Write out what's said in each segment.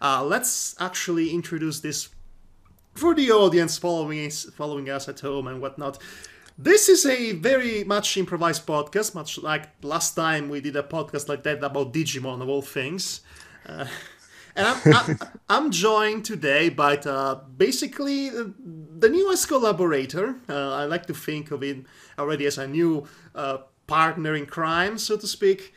Let's actually introduce this for the audience following us at home and whatnot. This is a very much improvised podcast, much like last time we did a podcast like that about Digimon of all things. Uh, and I'm joined today by basically the newest collaborator. I like to think of it already as a new partner in crime, so to speak.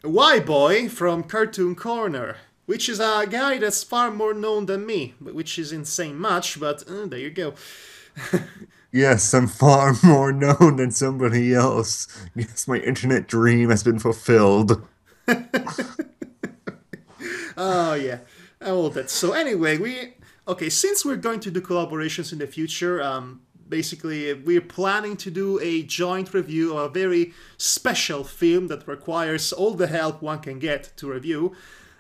WhyBoy from Cartoon Corner, which is a guy that's far more known than me, which is insane much, but there you go. Yes, I'm far more known than somebody else. Yes, my internet dream has been fulfilled. Oh yeah, all that. So anyway, since we're going to do collaborations in the future, basically we're planning to do a joint review of a very special film that requires all the help one can get to review.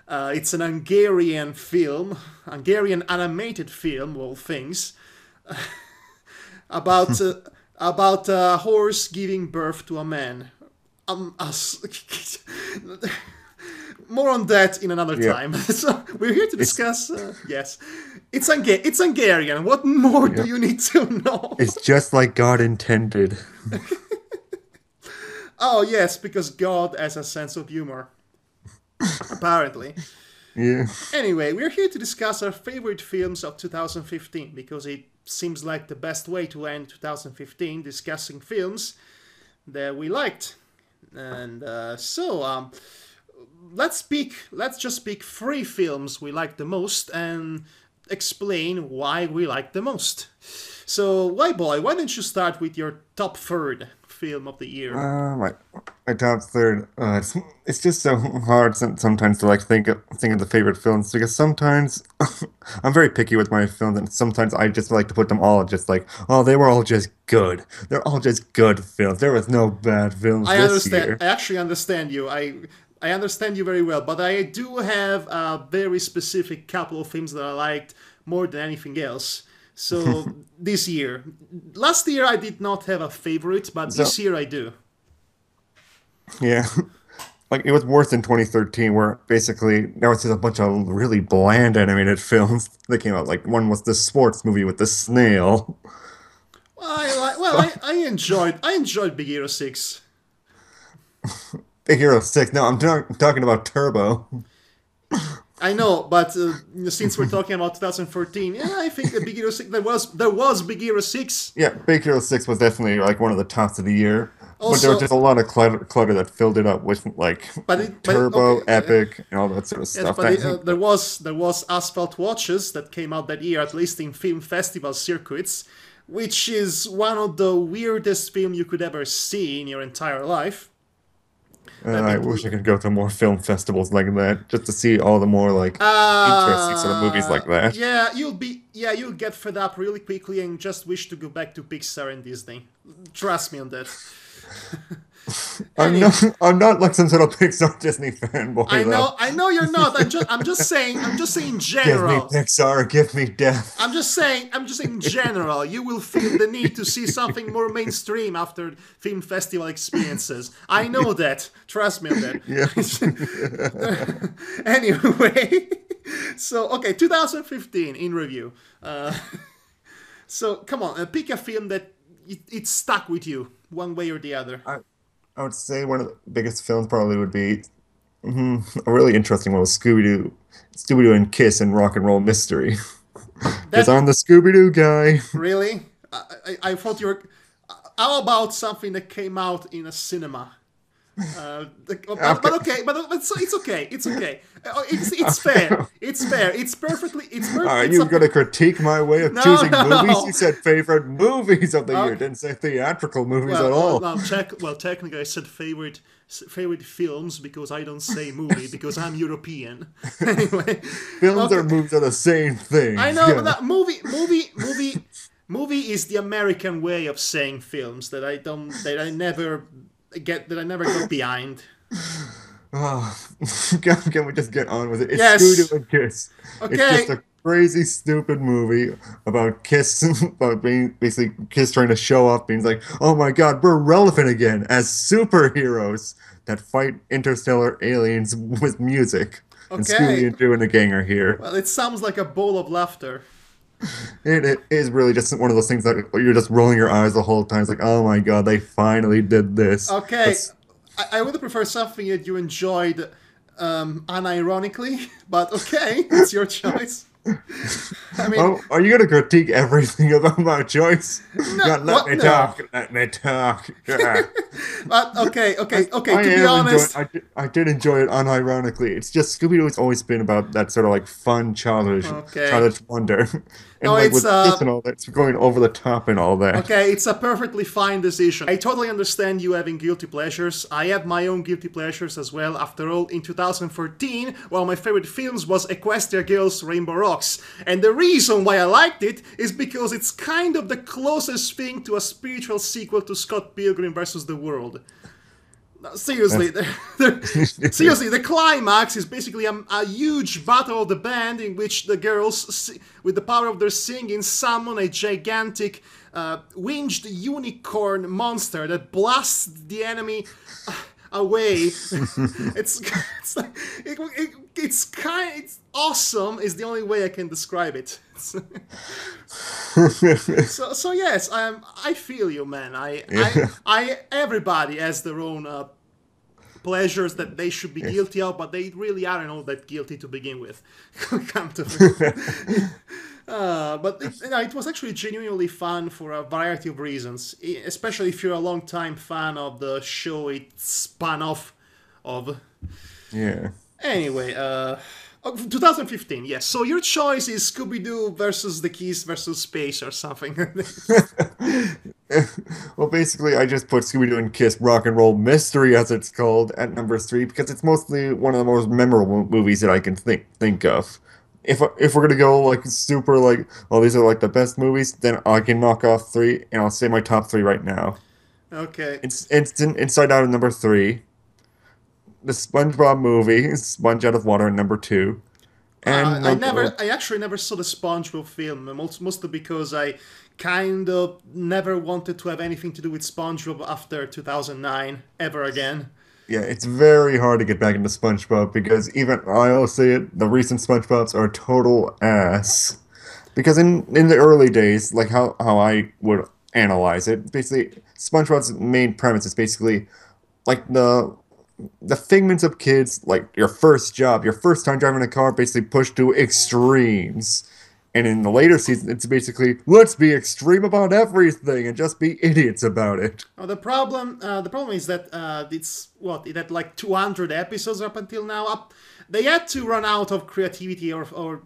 It's an Hungarian film, Hungarian animated film, of all things, about a horse giving birth to a man. More on that in another Yeah, time. So we're here to it's discuss. Yes, it's Hungarian. What more do yeah, you need to know? it's just like God intended. Oh yes, because God has a sense of humor, apparently. Yeah. Anyway, we're here to discuss our favorite films of 2015 because it seems like the best way to end 2015 discussing films that we liked. And let's just pick three films we like the most and explain why we like the most. So, why boy, why don't you start with your top third film of the year? My top third. It's just so hard sometimes to like think of the favorite films because sometimes I'm very picky with my films and sometimes I just like to put them all just like, oh, they were all just good. They're all just good films. There was no bad films I this understand. year. I actually understand you. I understand you very well, but I do have a very specific couple of films that I liked more than anything else. So this year, last year I did not have a favorite, but So this year I do. yeah. Like it was worse in 2013, where basically there was just a bunch of really bland animated films that came out. Like one was the sports movie with the snail. I enjoyed Big Hero 6. Big Hero 6. No, talking about Turbo. I know, but since we're talking about 2014, yeah, I think the Big Hero 6 there was Big Hero 6. Yeah, Big Hero 6 was definitely like one of the tops of the year. But there was Also, just a lot of clutter that filled it up with like okay, Turbo, Epic, and all that sort of yes, stuff. but there was Asphalt Watches that came out that year, at least in film festival circuits, which is one of the weirdest film you could ever see in your entire life. I People, wish I could go to more film festivals like that just to see all the more like interesting sort of movies like that. yeah, you'll get fed up really quickly and just wish to go back to Pixar and Disney. Trust me on that. I'm Anyway, not like some sort of Pixar Disney fanboy though. I know you're not. I'm just saying Give me general. Pixar, give me death. I'm just saying in general, you will feel the need to see something more mainstream after film festival experiences. I know that. Trust me on Yeah. that. Anyway, so okay, 2015 in review. So come on, pick a film that it stuck with you one way or the other. I, I would say one of the biggest films probably would be a really interesting one was Scooby-Doo and Kiss and Rock and Roll Mystery. Because That I'm the Scooby-Doo guy. really, I thought you were. How about something that came out in a cinema? But Okay. okay, but so it's okay. It's okay. It's fair. It's fair. It's perfectly. All right, It's you're a. gonna critique my way of No, choosing movies. no. You said favorite movies of the year, Okay. didn't say theatrical movies at Well, all. no, technically, I said favorite films because I don't say movie because I'm European. Anyway, Films or okay. movies are the same thing. I know, but Yeah. that movie is the American way of saying films that I never got behind. Oh, can we just get on with it? It's Yes. Scooby-Doo and Kiss. It's just Okay. a crazy, stupid movie about Kiss, about being basically Kiss trying to show off, being like, "Oh my God, we're relevant again as superheroes that fight interstellar aliens with music." and Scooby Okay. and Doo and the gang are here. Well, it sounds like a bowl of laughter. It is really just one of those things that you're just rolling your eyes the whole time. It's like, oh my god, they finally did this. Okay, That's I would prefer something that you enjoyed unironically, but okay, it's your choice. I mean, oh, are you gonna critique everything about my choice? no, God, let what? me No. talk. Let me talk. Yeah. But okay, I, okay, okay. I To be am enjoy. honest, I did enjoy it unironically. It's just Scooby Doo has always been about that sort of like fun okay. childish wonder, No, and like it's with this and all that, it's going over the top and all that. okay, it's a perfectly fine decision. I totally understand you having guilty pleasures. I have my own guilty pleasures as well. After all, in 2014, one of my favorite films was Equestria Girls Rainbow Rocks. And the reason why I liked it is because it's kind of the closest thing to a spiritual sequel to Scott Pilgrim vs. the World. No, seriously, seriously, the climax is basically a huge battle of the band in which the girls, with the power of their singing, summon a gigantic winged unicorn monster that blasts the enemy away. It's awesome. Is the only way I can describe it. So yes, I feel you, man. Yeah. Everybody has their own pleasures that they should be guilty of, but they really aren't all that guilty to begin with. Come to think. But it was actually genuinely fun for a variety of reasons, especially if you're a long-time fan of the show it spun off of. Yeah. Anyway, 2015, yes. So your choice is Scooby-Doo versus the Keys versus Space or something. Well, basically, I just put Scooby-Doo and Kiss Rock and Roll Mystery, as it's called, at number three because it's mostly one of the most memorable movies that I can think of. If we're gonna go like super like, oh, these are like the best movies, then I can knock off three, and I'll say my top three right now. Okay. It's Inside Out at number three, the SpongeBob movie, Sponge Out of Water at number two, and number I actually never saw the SpongeBob film, mostly because I kind of never wanted to have anything to do with SpongeBob after 2009 ever again. yeah, it's very hard to get back into SpongeBob because even I'll say it, the recent SpongeBob's are total ass. Because in the early days, like how I would analyze it, basically SpongeBob's main premise is basically like the figments of kids, like your first job, your first time driving a car, basically pushed to extremes. And in the later season, it's basically let's be extreme about everything and just be idiots about it. The problem is that it had like 200 episodes up until now. They had to run out of creativity or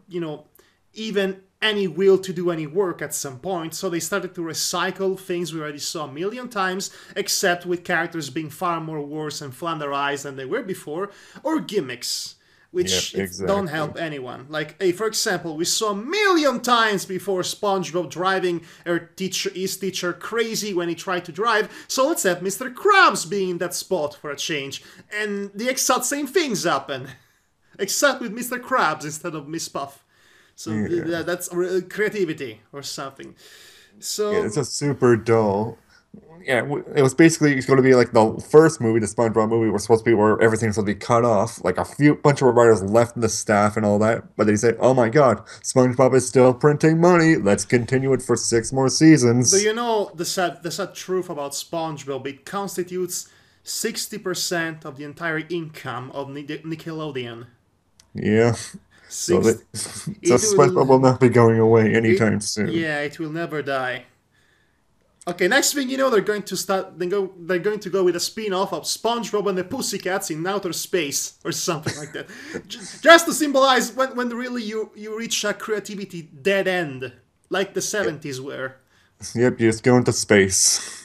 even any will to do any work at some point, so they started to recycle things we already saw a million times, except with characters being far more worse and flanderized than they were before, or gimmicks, Yep, which don't exactly. help anyone. Like, hey, for example, we saw a million times before SpongeBob driving his teacher crazy when he tried to drive, so let's have Mr. Krabs being in that spot for a change, and the exact same things happen, except with Mr. Krabs instead of Miss Puff. So Yeah, that's creativity or something. yeah, it's So just super dull. Yeah, it was basically it's going to be like the first movie, the SpongeBob movie, was supposed to be where everything's supposed to be cut off, like a few bunch of writers left in the staff and all that. But they say, "Oh my God, SpongeBob is still printing money. Let's continue it for six more do seasons." you know the sad truth about SpongeBob? It constitutes 60% of the entire income of Nickelodeon. Yeah, so Six. that so It SpongeBob will. will not be going away It anytime soon. yeah. It will never die. Okay, next thing you know, they're going to start. They're going to go with a spin-off of SpongeBob and the Pussycats in outer space or something like that, just to symbolize when really you reach a creativity dead end, like the Yep, '70s were. yep, you just go into space.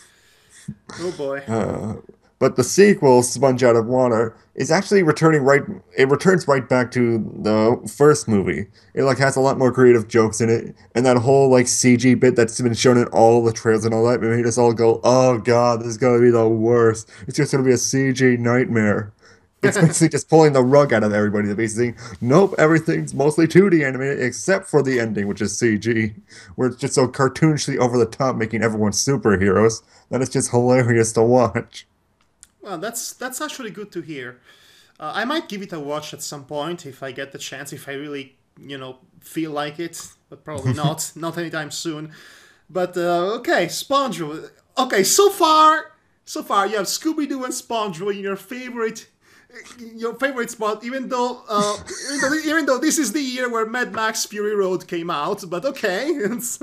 Oh boy. Uh, but the sequel, Sponge Out of Water, is actually returning right. It returns right back to the first movie. It like has a lot more creative jokes in it, and that whole like CG bit that's been shown in all the trailers and all that made us all go, "Oh God, this is gonna be the worst. It's just gonna be a CG nightmare." It's basically just pulling the rug out of everybody. They're basically, nope, everything's mostly 2D animated except for the ending, which is CG, where it's just so cartoonishly over the top, making everyone superheroes that it's just hilarious to watch. Well, that's actually good to hear. I might give it a watch at some point if I get the chance, if I really, feel like it, but probably not, not anytime soon. But okay, SpongeBob. Okay, so far you have Scooby-Doo and SpongeBob in your favorite spot, even though this is the year where Mad Max Fury Road came out, but okay, it's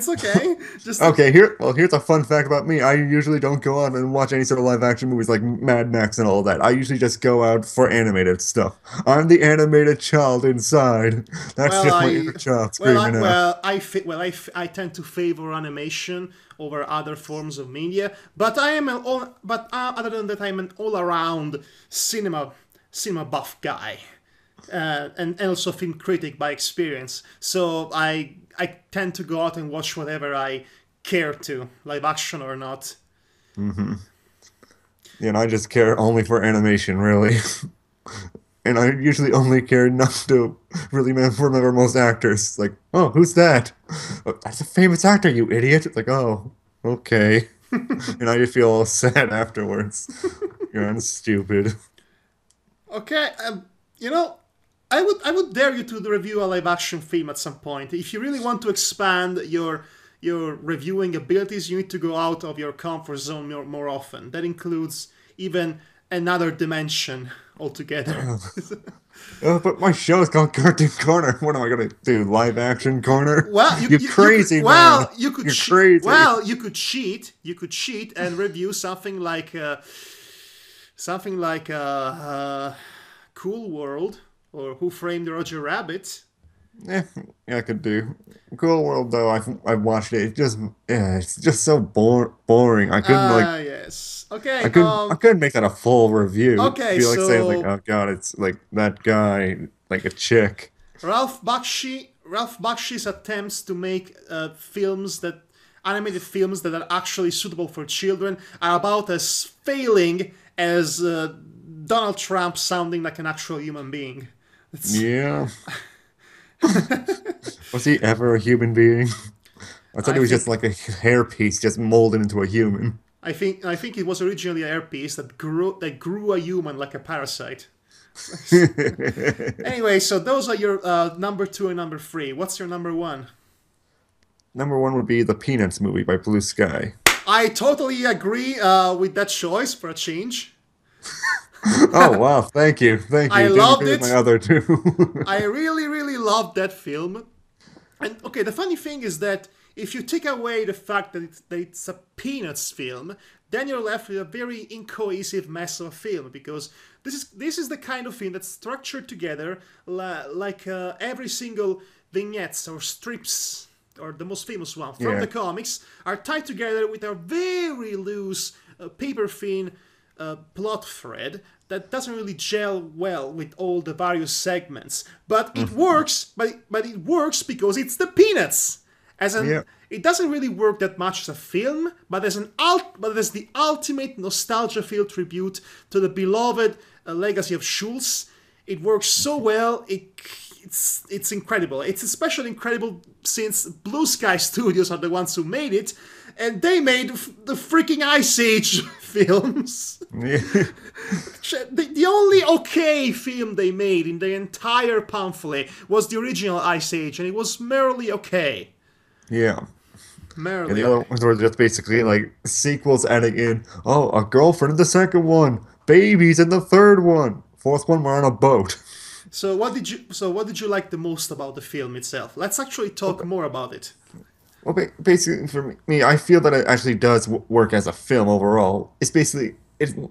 okay. Just Okay, here's a fun fact about me. I usually don't go out and watch any sort of live action movies like Mad Max and all that. I usually just go out for animated stuff. I'm the animated child inside. That's well, just my inner child screaming out. I tend to favor animation over other forms of media, but I am other than that, I'm an all-around cinema buff guy, and also film critic by experience. So I tend to go out and watch whatever I care to, live action or not. Yeah, and I just care only for animation, really. And I usually only care enough to really remember most actors. Like, oh, who's that? "Oh, that's a famous actor, you idiot. It's like, oh, okay. And I just feel all sad afterwards. You're stupid. Okay, I would dare you to review a live action film at some point. If you really want to expand your reviewing abilities, you need to go out of your comfort zone more often. That includes even another dimension altogether. But my show is called Cartoon Corner. What am I gonna do? Live action corner? Well, You're crazy, man. you could You're crazy. Well, you could cheat. You could cheat and review something like Cool World or Who Framed Roger Rabbit. Yeah, I could do. Cool World though. I've watched it. It's just so boring. I couldn't Yes. Okay. I couldn't make that a full review. Okay, It'd be like saying like, so oh god, it's like that guy, like a chick. Ralph Bakshi's attempts to make animated films that are actually suitable for children are about as failing as Donald Trump sounding like an actual human being. Yeah. Was he ever a human being? I thought I he was think just like a hairpiece, just molded into a human. I think it was originally a hairpiece that grew a human like a parasite. Anyway, so those are your number 2 and number 3. What's your number 1? Number 1 would be the Peanuts movie by Blue Sky. I totally agree with that choice for a change. Oh wow, thank you. I Didn't loved agree with it. my other two. I really, really loved that film. And okay, the funny thing is that if you take away the fact that it's a Peanuts film, then you're left with a very incohesive mess of a film, because this is the kind of film that's structured together like every single vignettes or strips, or the most famous one from the comics, are tied together with a very loose, paper thin plot thread that doesn't really gel well with all the various segments. But it works. But it works because it's the Peanuts. It doesn't really work that much as a film, but as the ultimate nostalgia-filled tribute to the beloved legacy of Schulz. It works so well. It's incredible. It's especially incredible since Blue Sky Studios are the ones who made it, and they made the freaking Ice Age films. Yeah. The only okay film they made in the entire pamphlet was the original Ice Age, and it was merely okay. Yeah. Merely. And the other ones were just basically like sequels adding in, oh, a girlfriend in the second one, babies in the third one, fourth one we're on a boat. So what did you like the most about the film itself? Let's actually talk more about it. Well, basically for me, I feel that it actually does work as a film overall. It's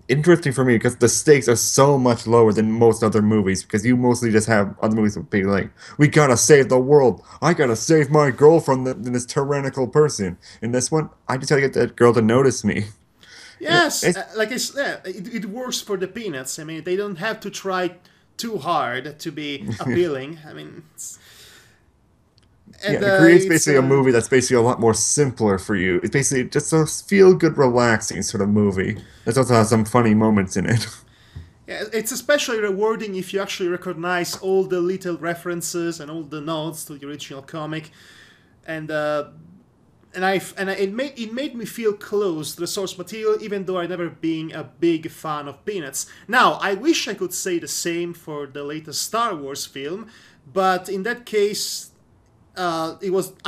interesting for me because the stakes are so much lower than most other movies, because you mostly just have other movies with being like, we gotta save the world, I gotta save my girl from this tyrannical person. In this one, I just gotta get that girl to notice me. Yes, it works for the Peanuts. I mean, they don't have to try too hard to be appealing. I mean, it creates basically a movie that's basically a lot more simpler for you. It's basically just a feel-good, relaxing sort of movie. It also has some funny moments in it. Yeah, it's especially rewarding if you actually recognize all the little references and all the nods to the original comic. And it made me feel close to the source material, even though I never been a big fan of Peanuts. Now, I wish I could say the same for the latest Star Wars film, but in that case, I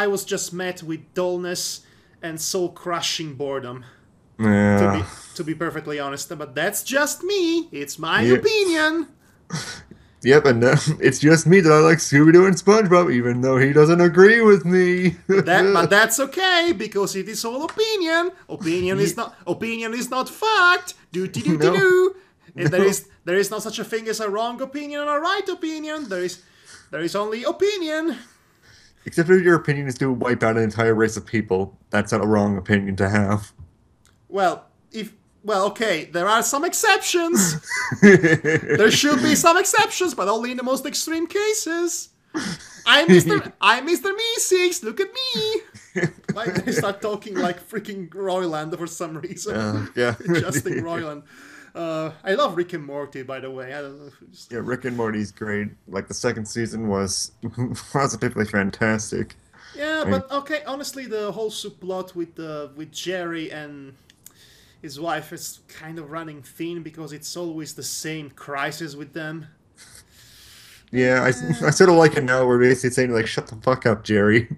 was just met with dullness and soul-crushing boredom. Yeah. To be perfectly honest, but that's just me. It's my Yeah. opinion. Yep, and it's just me that I like Scooby-Doo and SpongeBob, even though he doesn't agree with me. But that's okay because it is all opinion. Opinion is not fact. Do do do do No. do. And No. there is no such a thing as a wrong opinion or a right opinion. There is only opinion. Except if your opinion is to wipe out an entire race of people, that's not a wrong opinion to have. Okay, there are some exceptions. There should be some exceptions, but only in the most extreme cases. I'm Mr. Meeseeks. Look at me. Why did I start talking like freaking Royland for some reason? Yeah. Justin Roiland. I love Rick and Morty, by the way. I don't know if it's... Yeah, Rick and Morty's great. Like the second season was positively fantastic. Yeah, I- but okay. Honestly, the whole subplot with Jerry and his wife is kind of running thin because it's always the same crisis with them. Yeah, I sort of like it now. We're basically saying like, "Shut the fuck up, Jerry."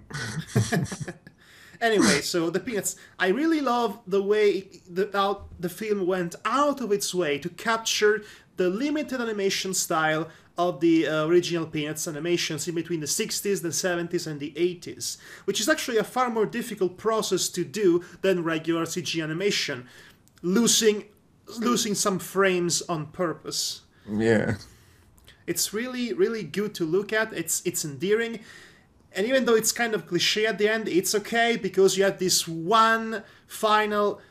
Anyway, so the Peanuts. I really love the way the film went out of its way to capture the limited animation style of the original Peanuts animations in between the 60s, the 70s, and the 80s, which is actually a far more difficult process to do than regular CG animation, losing some frames on purpose. Yeah. It's really, really good to look at. It's endearing. And even though it's kind of cliche at the end, it's okay because you have this one final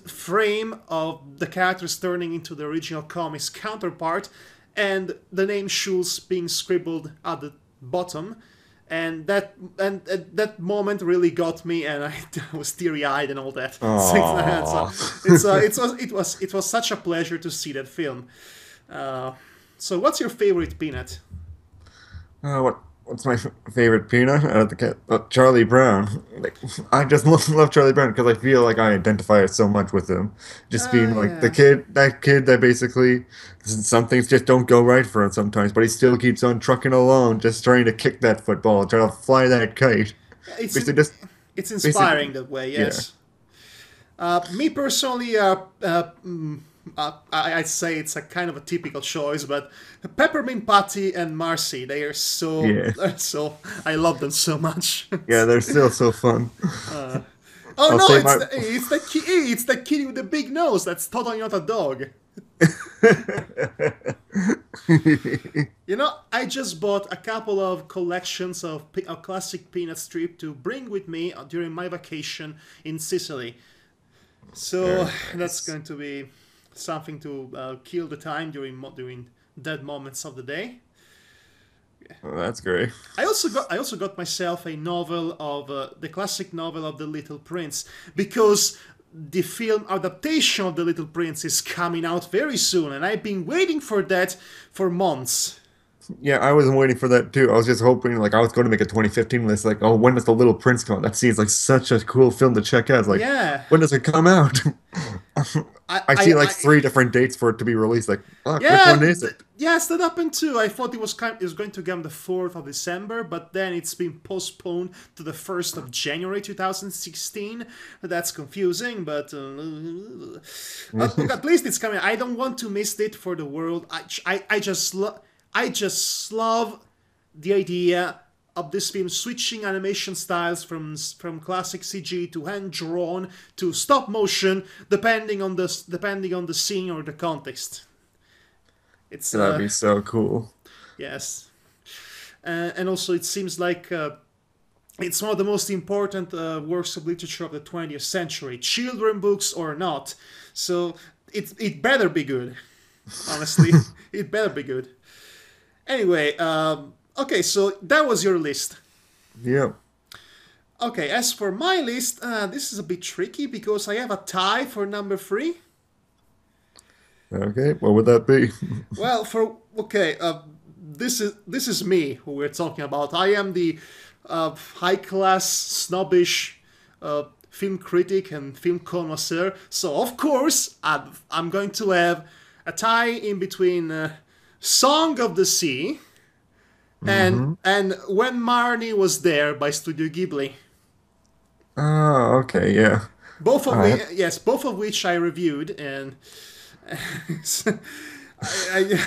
frame of the characters turning into the original comics counterpart, and the name Schulz being scribbled at the bottom, and that moment really got me, and I was teary-eyed and all that. It was such a pleasure to see that film. So, what's your favorite Peanut? What's my favorite peanut? Charlie Brown. Like, I just love Charlie Brown because I feel like I identify so much with him. Just being like Yeah. that kid that basically some things just don't go right for him sometimes, but he still keeps on trucking along, just trying to kick that football, trying to fly that kite. It's Basically, just it's basically, inspiring that way, yeah. yes. Me personally, I'd say it's a kind of a typical choice, but Peppermint Patty and Marcy, Yeah. I love them so much. Yeah, they're still so fun. Oh I'll no, say it's the kitty with the big nose. That's totally not a dog. You know, I just bought a couple of collections of classic Peanut strip to bring with me during my vacation in Sicily. So Very that's nice. going to be something to kill the time during dead moments of the day. Oh, that's great. I also got myself a novel of the classic novel of The Little Prince, because the film adaptation of The Little Prince is coming out very soon, and I've been waiting for that for months. Yeah, I was waiting for that too. I was just hoping, like, I was going to make a 2015 list, like, oh, when does The Little Prince come out? That seems like such a cool film to check out. It's like, Yeah, when does it come out? I see like I three different dates for it to be released. Like, fuck, which yeah, one is it? yes, that happened too. I thought it was going to come the 4th of December, but then it's been postponed to the 1st of January 2016. That's confusing, but look, at least it's coming. I don't want to miss it for the world. I just love the idea of this film switching animation styles from classic CG to hand drawn to stop motion, depending on the scene or the context. It's That'd be so cool. yes, and also it seems like it's one of the most important works of literature of the 20th century, children books or not. So it better be good. Honestly, it better be good. Anyway, okay, so that was your list. Yeah. Okay, as for my list, this is a bit tricky because I have a tie for number 3. Okay, what would that be? Well, this is me who we're talking about. I am the high-class, snobbish film critic and film connoisseur. So, of course, I'm going to have a tie in between Song of the Sea and When Marnie Was There by Studio Ghibli. Oh, okay, yeah. Both of I, which, yes, both of which I reviewed, and I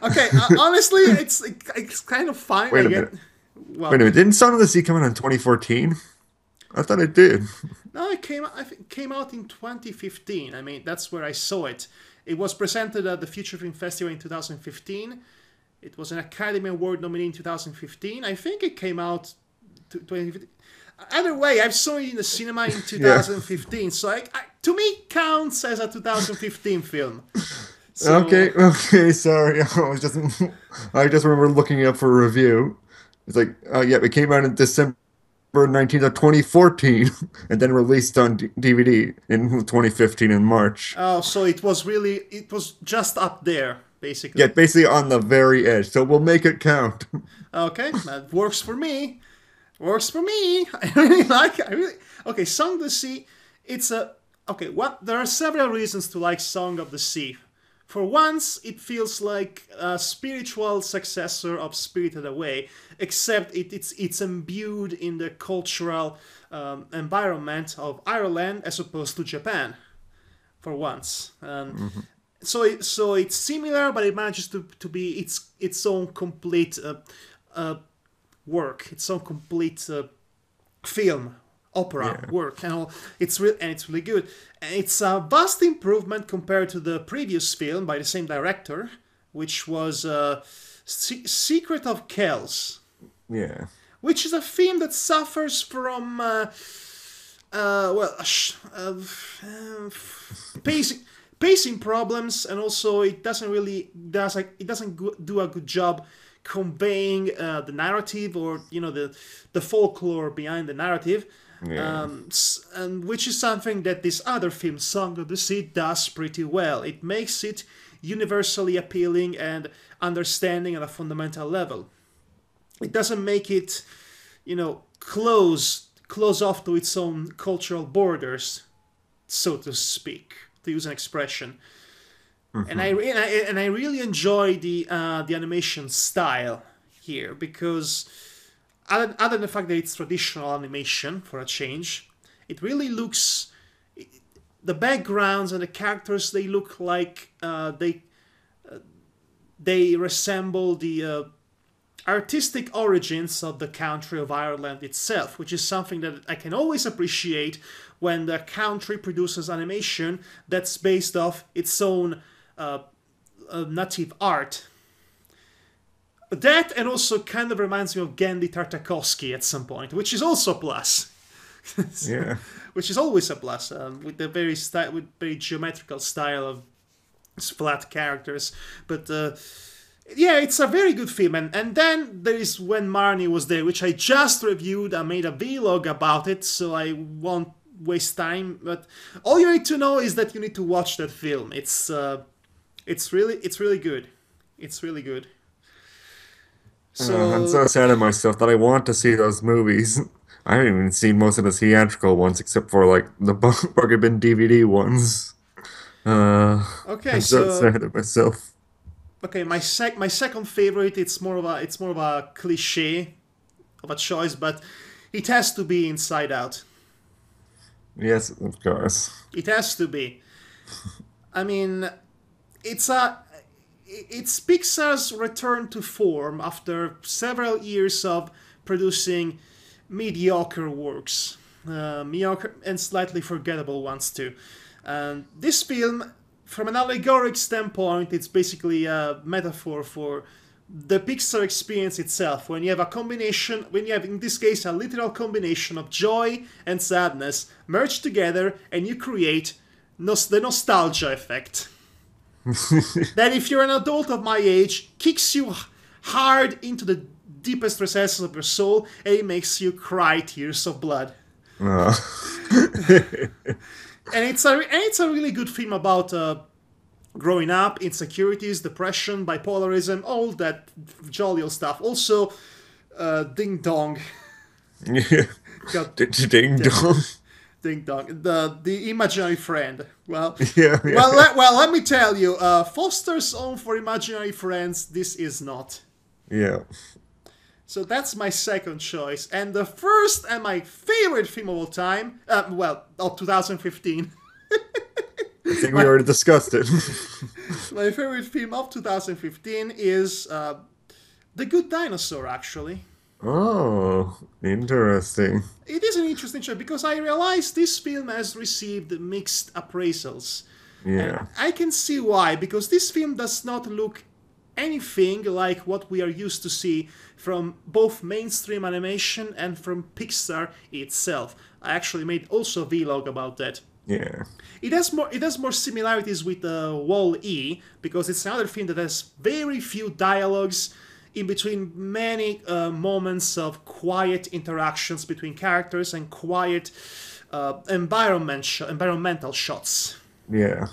okay. Honestly, it's kind of fine. wait I a get minute. Wait a well. minute. Didn't Son of the Sea come out in 2014? I thought it did. No, it came. I think it came out in 2015. I mean, that's where I saw it. It was presented at the Future Film Festival in 2015. It was an Academy Award nominee in 2015. I think it came out 2015. Either way, I saw it in the cinema in Yeah. 2015, so to me counts as a 2015 film. So Okay, sorry. I just remember looking it up for a review. It's like, yeah, it came out in December 19th of 2014 and then released on DVD in 2015 in March. so it was just up there Yeah, basically. basically on the very edge. So we'll make it count. Okay, that works for me. Works for me. I really like it. Okay, Song of the Sea. It's a okay. What there are several reasons to like Song of the Sea. For once, it feels like a spiritual successor of Spirited Away, except it's imbued in the cultural environment of Ireland as opposed to Japan. For once, so it's similar, but it manages to be its own complete work, its own complete film, opera Yeah. work, and all. It's really good. And it's a vast improvement compared to the previous film by the same director, which was Secret of Kells, Yeah. which is a film that suffers from pacing pacing problems, and also it doesn't really do a good job conveying the narrative, or the folklore behind the narrative, Yeah. and which is something that this other film, Song of the Sea, does pretty well. It makes it universally appealing and understanding at a fundamental level. It doesn't make it, close off to its own cultural borders, so to speak, to use an expression. And I really enjoy the animation style here, because other than the fact that it's traditional animation for a change, it really looks, the backgrounds and the characters, they look like they resemble the artistic origins of the country of Ireland itself, which is something that I can always appreciate when the country produces animation that's based off its own native art. That, and also kind of reminds me of Gandhi Tartakovsky at some point, which is also a plus. Yeah. Which is always a plus, with the with very geometrical style of flat characters. But yeah, it's a very good film. And then there is When Marnie Was There, which I just reviewed. I made a vlog about it, so I won't waste time. But all you need to know is that you need to watch that film. It's really good. It's really good. I'm So so sad of myself that I want to see those movies. I haven't even seen most of the theatrical ones except for like the Burger Bin DVD ones. okay, I'm so so sad of myself. okay, my second favorite. It's more of a cliche of a choice, but it has to be Inside Out. Yes, of course. It has to be. I mean, it's a it's Pixar's return to form after several years of producing mediocre works, mediocre and slightly forgettable ones too. And this film, from an allegoric standpoint, it's basically a metaphor for the Pixar experience itself. When you have a combination, when you have in this case a literal combination of joy and sadness merged together, and you create the nostalgia effect. That, if you're an adult of my age, kicks you hard into the deepest recesses of your soul, and it makes you cry tears of blood. Uh, And it's a really good film about growing up, insecurities, depression, bipolarism, all that jolly old stuff. Also, Ding dong. Yeah. God Ding damn it. dong. Ding dong. The imaginary friend. Well, Yeah, yeah, well, let me tell you. Foster's Home for Imaginary Friends. This is not. yeah. So that's my second choice, and the first and my favorite film of all time. Well, of 2015. I think we my already discussed it. my favorite film of 2015 is The Good Dinosaur. Actually, Oh, interesting. it is an interesting choice because I realize this film has received mixed appraisals. And Yeah. I can see why, because this film does not look anything like what we are used to see from both mainstream animation and from Pixar itself. I actually made also a vlog about that. Yeah. It has more similarities with Wall-E because it's another film that has very few dialogues in between many moments of quiet interactions between characters and quiet environmental shots. Yeah.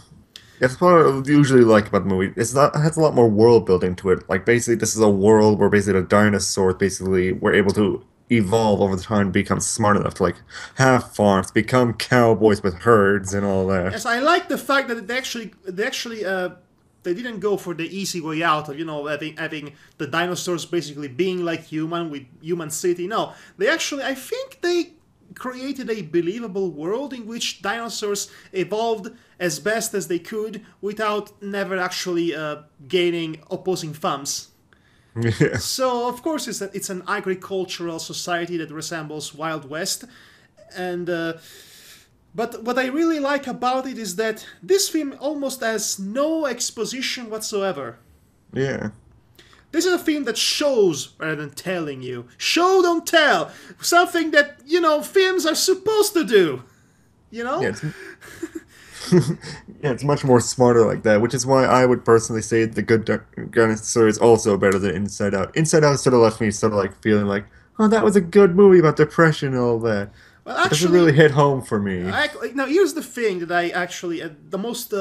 That's what I usually like about the movie. It has a lot more world building to it. Like basically this is a world where basically the dinosaurs basically were able to evolve over the time to become smart enough to like have farms, become cowboys with herds and all that. Yes, I like the fact that they didn't go for the easy way out of having the dinosaurs basically being like human with human city. No, they actually I think they created a believable world in which dinosaurs evolved as best as they could without never actually gaining opposing thumbs. Yeah. So of course it's an agricultural society that resembles Wild West, and but what I really like about it is that this film almost has no exposition whatsoever. Yeah. This is a film that shows rather than telling you. Show, don't tell. Something that, films are supposed to do. You know? Yeah, it's, yeah, it's much more smarter like that, which is why I would personally say The Good Dinosaur is also better than Inside Out. Inside Out sort of left me sort of like feeling like, oh, that was a good movie about depression and all that. Well, It doesn't really actually, hit home for me. now here's the thing that I actually the most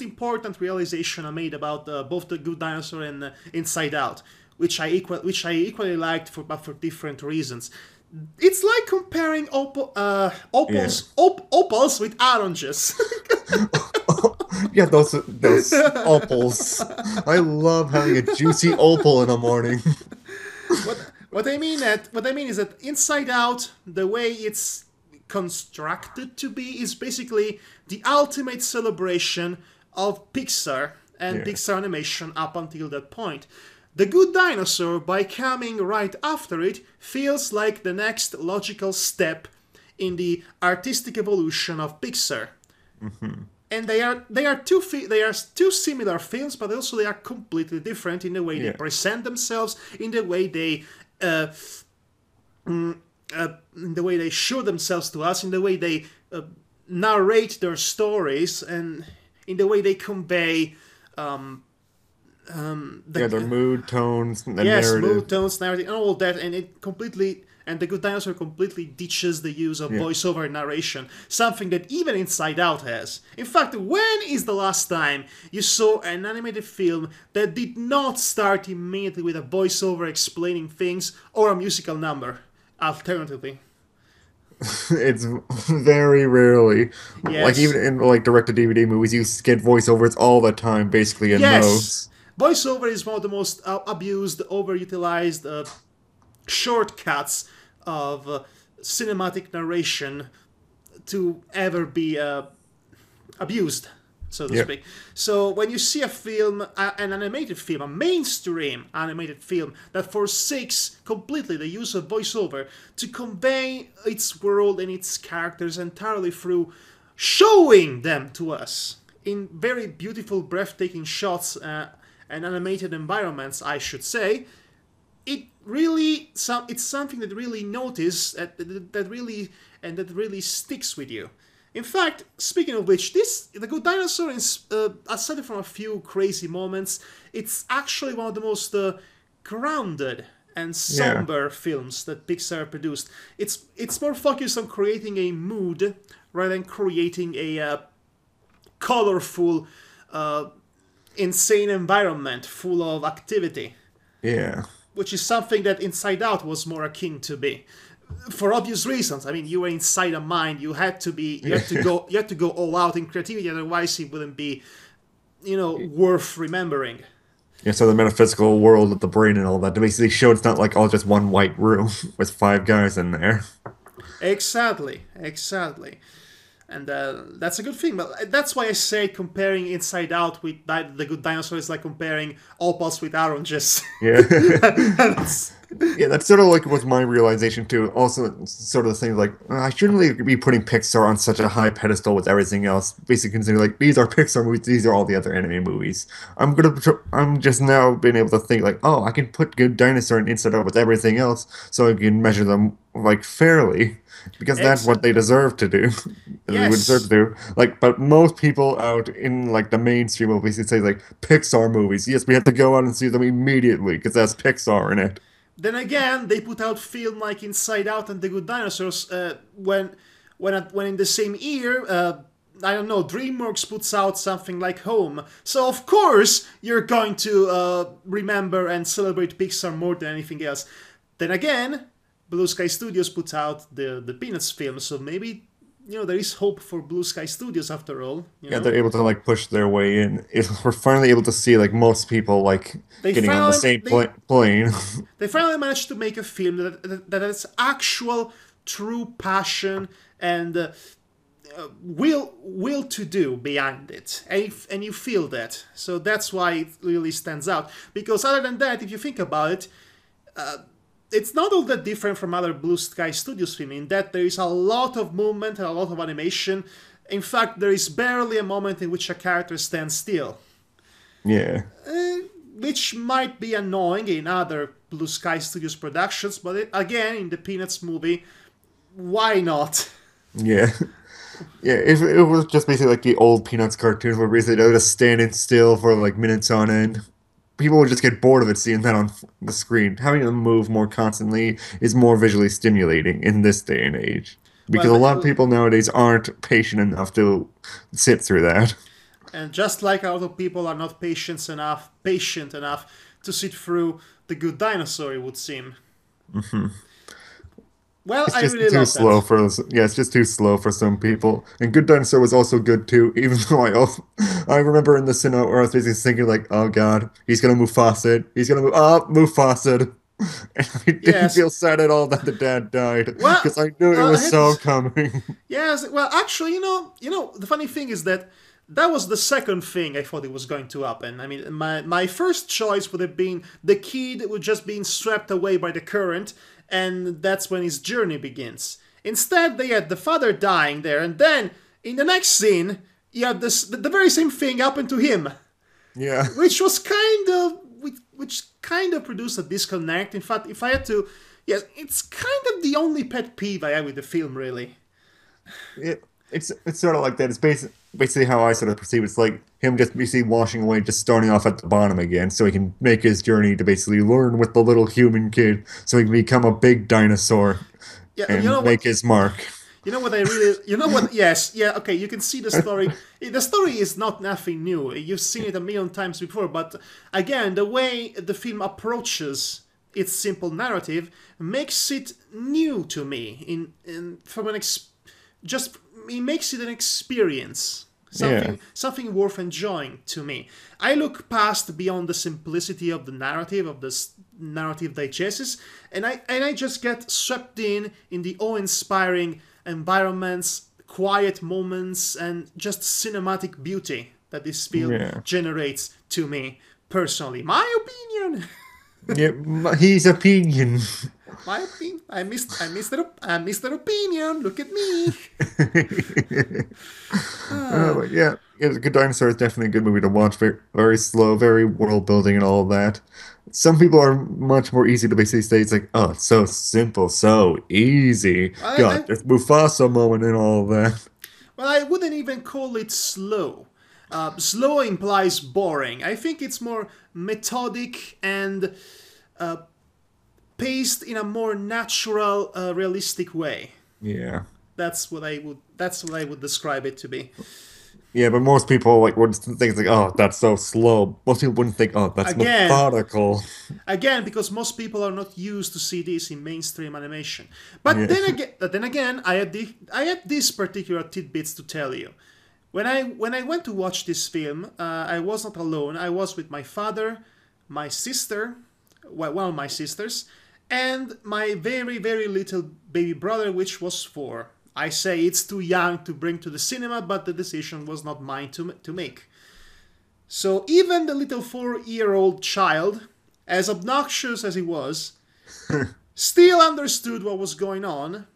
important realization I made about both The Good Dinosaur and Inside Out, which I equally liked but for different reasons. It's like comparing Yeah. opals with oranges. Yeah, those opals. I love having a juicy opal in the morning. What I mean is that Inside Out, the way it's constructed to be, is basically the ultimate celebration of Pixar and Yeah. Pixar animation up until that point. The Good Dinosaur, by coming right after it, feels like the next logical step in the artistic evolution of Pixar. And they are two similar films, but also they are completely different in the way they Yeah. present themselves, in the way they in the way they show themselves to us, in the way they narrate their stories, and in the way they convey Yeah, their mood tones, the yes, narrative. mood tones, narrative, and all that, and The Good Dinosaur completely ditches the use of Yeah. voiceover narration, something that even Inside Out has. In fact, when is the last time you saw an animated film that did not start immediately with a voiceover explaining things or a musical number? Alternatively. It's very rarely. Yes. Like even in like direct-to-DVD movies, you get voiceovers all the time, basically in Yes! most. Voiceover is one of the most abused, overutilized shortcuts of cinematic narration to ever be abused, so to Yeah. speak. So when you see a film, an animated film, a mainstream animated film that forsakes completely the use of voiceover to convey its world and its characters entirely through showing them to us in very beautiful, breathtaking shots and animated environments, I should say, it's something that really notice that really sticks with you. In fact, speaking of which, The Good Dinosaur is, aside from a few crazy moments, it's actually one of the most grounded and somber films that Pixar produced. It's more focused on creating a mood rather than creating a colorful, insane environment full of activity. Yeah. which is something that Inside Out was more akin to be, for obvious reasons. I mean, you were inside a mind. You had to be. You had to go all out in creativity. Otherwise, it wouldn't be, worth remembering. Yeah, so the metaphysical world of the brain and all that to basically show it's not like all just one white room with 5 guys in there. Exactly. And that's a good thing. But that's why I say comparing Inside Out with The Good Dinosaur is like comparing opals with oranges. Yeah. Yeah, that's sort of like with my realization too. Also, sort of the thing like I shouldn't really be putting Pixar on such a high pedestal with everything else. Basically, considering like these are Pixar movies, these are all the other anime movies. I'm just now being able to think like, oh, I can put Good Dinosaur and Inside Out with everything else, so I can measure them like fairly. Because that's what they deserve to do. They would deserve to do. Like, but most people out in like the mainstream will basically say like Pixar movies. Yes, we have to go out and see them immediately because that's Pixar in it. Then again, they put out film like Inside Out and The Good Dinosaurs when in the same year. I don't know, DreamWorks puts out something like Home. So of course you're going to remember and celebrate Pixar more than anything else. Then again, Blue Sky Studios puts out the Peanuts film, so maybe there is hope for Blue Sky Studios after all. Yeah, they're able to like push their way in. We're finally able to see like most people like getting on the same plane. They finally managed to make a film that has actual, true passion and will to do behind it, and you feel that. So that's why it really stands out. Because other than that, if you think about it. It's not all that different from other Blue Sky Studios films in that there is a lot of movement and a lot of animation. In fact, there is barely a moment in which a character stands still. Yeah. Which might be annoying in other Blue Sky Studios productions, but again, in the Peanuts movie, why not? Yeah. Yeah, if it was just basically like the old Peanuts cartoons where basically they're just standing still for like minutes on end. People would just get bored of it seeing that on the screen. Having them move more constantly is more visually stimulating in this day and age. Because a lot of people nowadays aren't patient enough to sit through that. And just like a lot of people are not patient enough to sit through The Good Dinosaur, it would seem. Mm-hmm. Well, it's I just really too love slow that. for us. Yeah, it's just too slow for some people. And Good Dinosaur was also good too, even though I remember in the cinema where I was basically thinking like, oh god, he's gonna Mufasa it. He's gonna Mufasa it. And I didn't feel sad at all that the dad died because I knew it was so coming. Yes, well, actually, the funny thing is that was the second thing I thought it was going to happen. I mean, my first choice would have been the kid would just being swept away by the current, and that's when his journey begins. Instead, they had the father dying there, and then in the next scene, you have the very same thing happen to him. Yeah, which kind of produced a disconnect. In fact, if I had to, yes, it's kind of the only pet peeve I have with the film, really. It's sort of like that. It's basically how I sort of perceive it. It's like him just basically washing away, just starting off at the bottom again, so he can make his journey to basically learn with the little human kid, so he can become a big dinosaur and make his mark. Yes, yeah, okay, you can see the story. The story is not nothing new. You've seen it a million times before, but again, the way the film approaches its simple narrative makes it new to me. It makes it an experience. Something worth enjoying to me. I look beyond the simplicity of the narrative, of this narrative digests, and I just get swept in the awe-inspiring environments, quiet moments, and just cinematic beauty that this film generates to me personally. My opinion. Yeah, his opinion. My opinion. I missed that opinion. Look at me. But yeah, Good Dinosaur is definitely a good movie to watch. Very, very slow, very world building, and all that. Some people are much more easy to basically say it's like, oh, it's so simple, so easy. There's Mufasa moment and all that. Well, I wouldn't even call it slow. Slow implies boring. I think it's more methodic and paced in a more natural, realistic way. Yeah. That's what I would describe it to be. Yeah, but most people like would think like, oh, that's so slow. Most people wouldn't think, oh, that's Again, methodical. again, because most people are not used to see this in mainstream animation. Yeah. But then again, I had these particular tidbits to tell you. When I went to watch this film, I was not alone. I was with my father, my sister, well, one of my sisters, and my very little baby brother, which was 4. I say it's too young to bring to the cinema, but the decision was not mine to make. So even the little 4-year-old child, as obnoxious as he was, still understood what was going on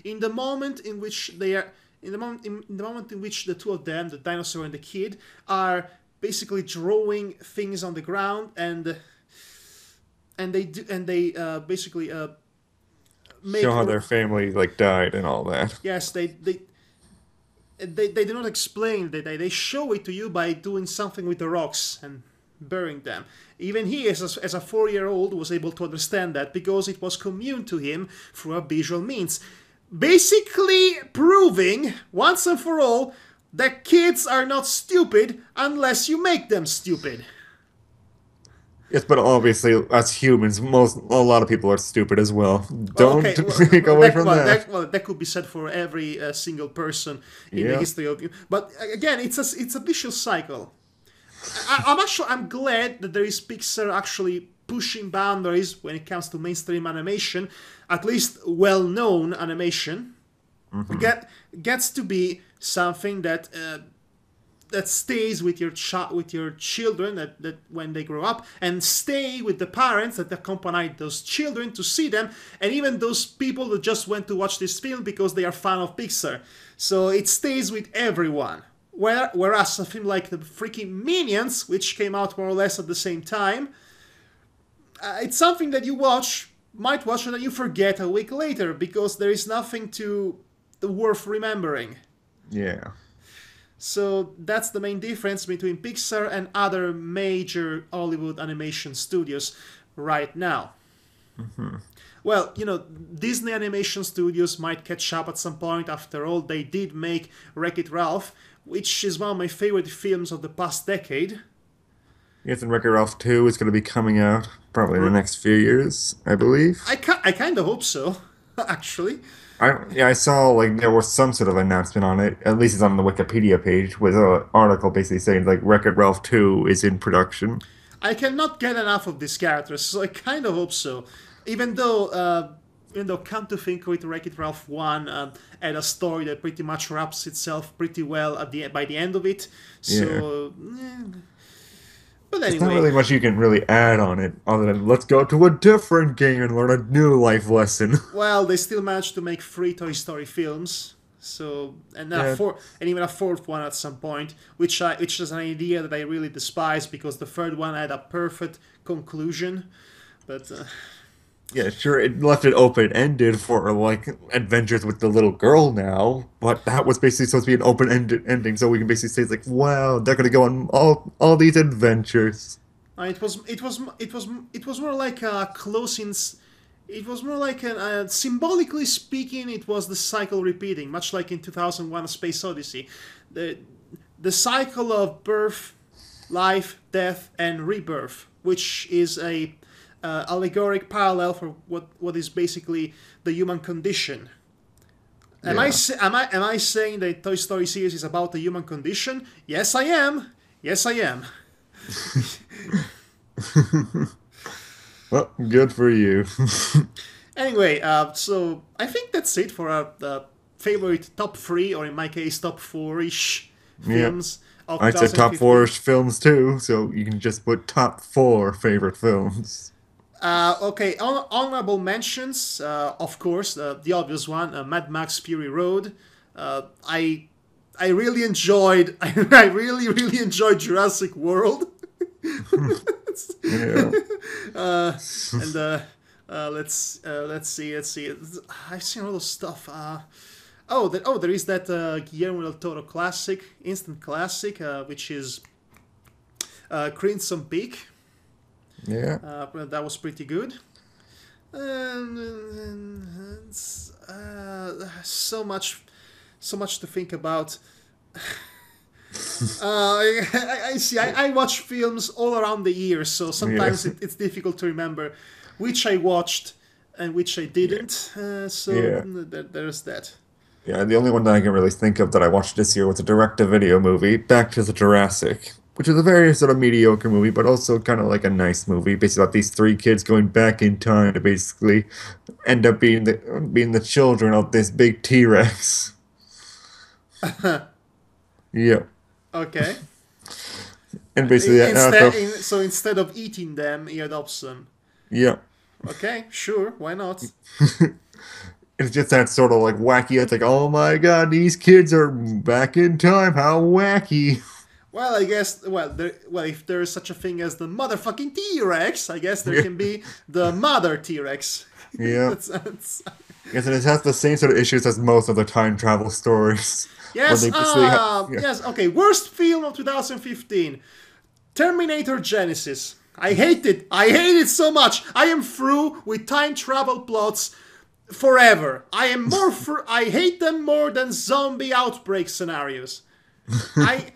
in the moment in which they are in the moment in which the two of them, the dinosaur and the kid, are basically drawing things on the ground, and they basically make Show how their family like died and all that. yes they do not explain that they show it to you by doing something with the rocks and burying them. Even he, as a 4-year-old, was able to understand that because it was communed to him through a visual means. Basically proving, once and for all, that kids are not stupid unless you make them stupid. Yes, but obviously, as humans, a lot of people are stupid as well. Well, Don't okay, well, take away from that. that could be said for every single person in the Yeah. history of you. But again, it's a vicious cycle. I'm glad that there is Pixar actually pushing boundaries when it comes to mainstream animation, at least well-known animation. Gets to be something that that stays with with your children that when they grow up, and stay with the parents that accompany those children to see them, and even those people that just went to watch this film because they are fan of Pixar. So it stays with everyone. Whereas a film like the freaking Minions, which came out more or less at the same time, it's something that you might watch, and then you forget a week later because there is nothing to worth remembering. Yeah. So that's the main difference between Pixar and other major Hollywood animation studios right now. Well, Disney Animation Studios might catch up at some point. After all, they did make Wreck-It Ralph, which is one of my favorite films of the past decade. Yes, and Wreck-It Ralph 2 is going to be coming out probably in the next few years, I believe. I kind of hope so, actually. I saw like there was some sort of announcement on it. At least it's on the Wikipedia page with an article basically saying like Wreck-It Ralph 2 is in production. I cannot get enough of these characters, so I kind of hope so. Even though, come to think of it, Wreck-It Ralph 1 had a story that pretty much wraps itself pretty well by the end of it. Yeah. So, but There's not anyway, really much you can really add on it other than let's go to a different game and learn a new life lesson. well, they still managed to make 3 Toy Story films. So, and then Yeah. and even a 4th one at some point, which is an idea that I really despise because the 3rd one had a perfect conclusion, but Yeah, sure, it left it open-ended for like adventures with the little girl now, but that was basically supposed to be an open-ended ending, so we can basically say it's like, wow, they're gonna go on all these adventures. it was more like a closing. It was more like symbolically speaking, it was the cycle repeating, much like in 2001: A Space Odyssey, the cycle of birth, life, death, and rebirth, which is a allegoric parallel for what is basically the human condition. Yeah. Am I saying the Toy Story series is about the human condition? Yes, I am. Yes, I am. Well, good for you. Anyway, so I think that's it for our favorite top 3, or in my case, top 4-ish Yeah. films of I said top 2015. 4 films too, so you can just put top 4 favorite films. Okay, honorable mentions, of course, the obvious one, Mad Max Fury Road. I really enjoyed, I really enjoyed Jurassic World. Yeah. And let's see. I've seen a lot of stuff. There is that Guillermo del Toro classic, instant classic, which is Crimson Peak. Yeah. That was pretty good. And so much to think about. I see. I watch films all around the year, so Yeah. sometimes it's difficult to remember which I watched and which I didn't. Yeah. There's that. Yeah, the only one that I can really think of that I watched this year was a direct-to-video movie, Back to the Jurassic, which is a very sort of mediocre movie, but also kind of like a nice movie, basically about these three kids going back in time to basically end up being the children of this big T-Rex. Yeah, Okay. and basically, So instead of eating them, he adopts them. yeah, Okay, sure, why not? it's just that sort of like wacky. It's like, oh my God, these kids are back in time. How wacky! Well, I guess. Well, if there is such a thing as the motherfucking T-Rex, I guess there Yeah, can be the mother T-Rex. yeah. That's Yes, and it has the same sort of issues as most of the time travel stories, where yes. they basically yeah. Yes. Okay. Worst film of 2015: Terminator Genesis. I hate it. I hate it so much. I am through with time travel plots forever. I hate them more than zombie outbreak scenarios. I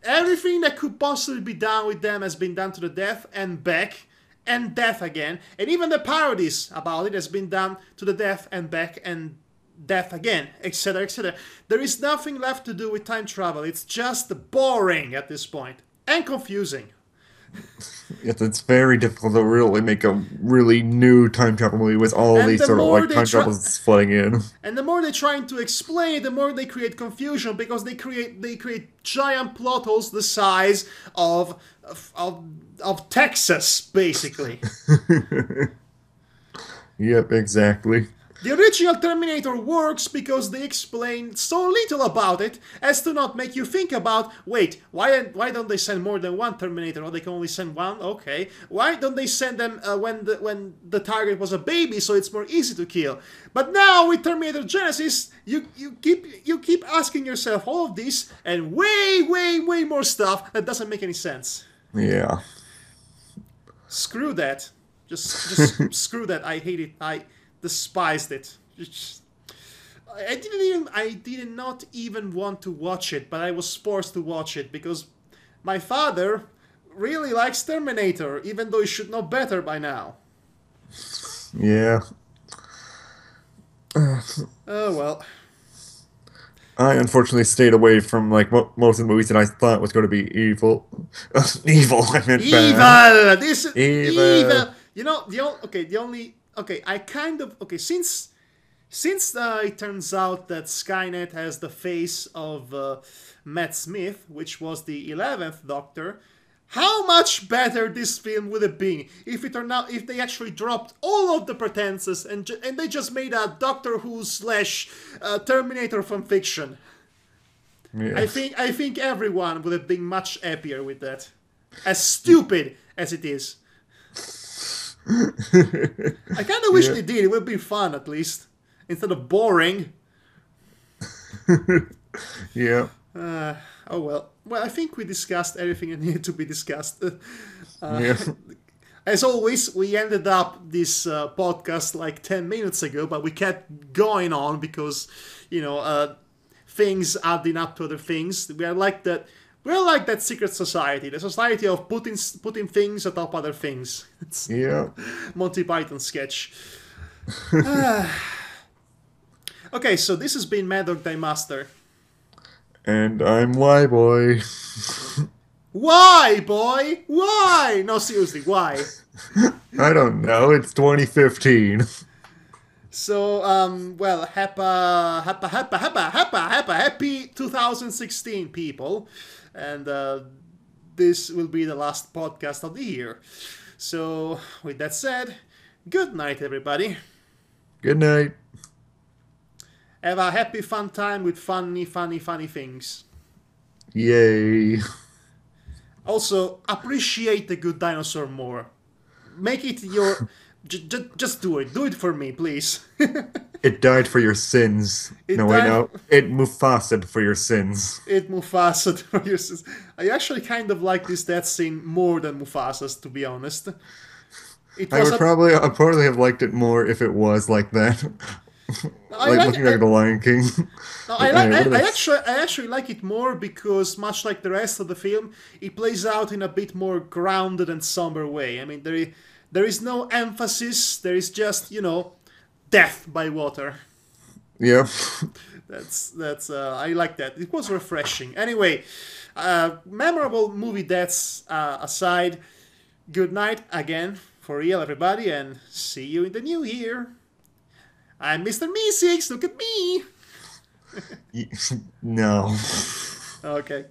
Everything that could possibly be done with them has been done to the death and back and death again, and even the parodies about it has been done to the death and back and death again, etc., etc. There is nothing left to do with time travel. It's just boring at this point and confusing. Yes, it's very difficult to really make a really new time travel movie with all And these the sort of more like they time try, travels flooding in. And the more they're trying to explain it, the more they create confusion because they create giant plot holes the size of Texas, basically. Yep, exactly. The original Terminator works because they explain so little about it as to not make you think about, wait, why don't they send more than one Terminator? Or they can only send one? Okay. Why don't they send them when the target was a baby so it's more easy to kill? But now with Terminator Genesis, you keep asking yourself all of this and way more stuff that doesn't make any sense. Yeah. Screw that. Just screw that. I hate it. I despised it. I did not even want to watch it, but I was forced to watch it because my father really likes Terminator, even though he should know better by now. Yeah. Oh well. I unfortunately stayed away from like most of the movies that I thought was going to be evil. Evil, I meant bad. Evil. This is Evil. evil. You know the only I kind of since it turns out that Skynet has the face of Matt Smith, which was the 11th Doctor. How much better this film would have been if they actually dropped all of the pretenses and they just made a Doctor Who / Terminator fan fiction. Yeah. I think everyone would have been much happier with that. As stupid as it is. I kind of wish Yeah. they did. It would be fun at least instead of boring. Yeah. Oh well. Well, I think we discussed everything that needed to be discussed. Yeah. As always, we ended up this podcast like 10 minutes ago, but we kept going on because, things adding up to other things. We are like that. We're like that secret society, the society of putting things atop other things. It's Yeah. Monty Python sketch. Okay, so this has been Madhog and WhyBoy. And I'm WhyBoy. Why, boy? Why? No, seriously, why? I don't know. It's 2015. So, well, happy 2016, people. And this will be the last podcast of the year. So, with that said, good night, everybody. Good night. Have a happy, fun time with funny things. Yay. Also, appreciate the good dinosaur more. Make it your... just do it. Do it for me, please. It died for your sins. It No, wait, died- no. It Mufasa'd for your sins. It Mufasa for your sis- I actually kind of like this death scene more than Mufasa's, to be honest. It I was would probably have liked it more if it was like that. I like like looking like the Lion King. no, Like, I, what did I actually like it more because much like the rest of the film, it plays out in a bit more grounded and somber way. I mean, there is no emphasis. There is just death by water. yeah. That's I like that. It was refreshing. Anyway, memorable movie deaths aside. Good night again for real, everybody, and see you in the new year. I'm Mr. Meeseeks. Look at me. No. Okay.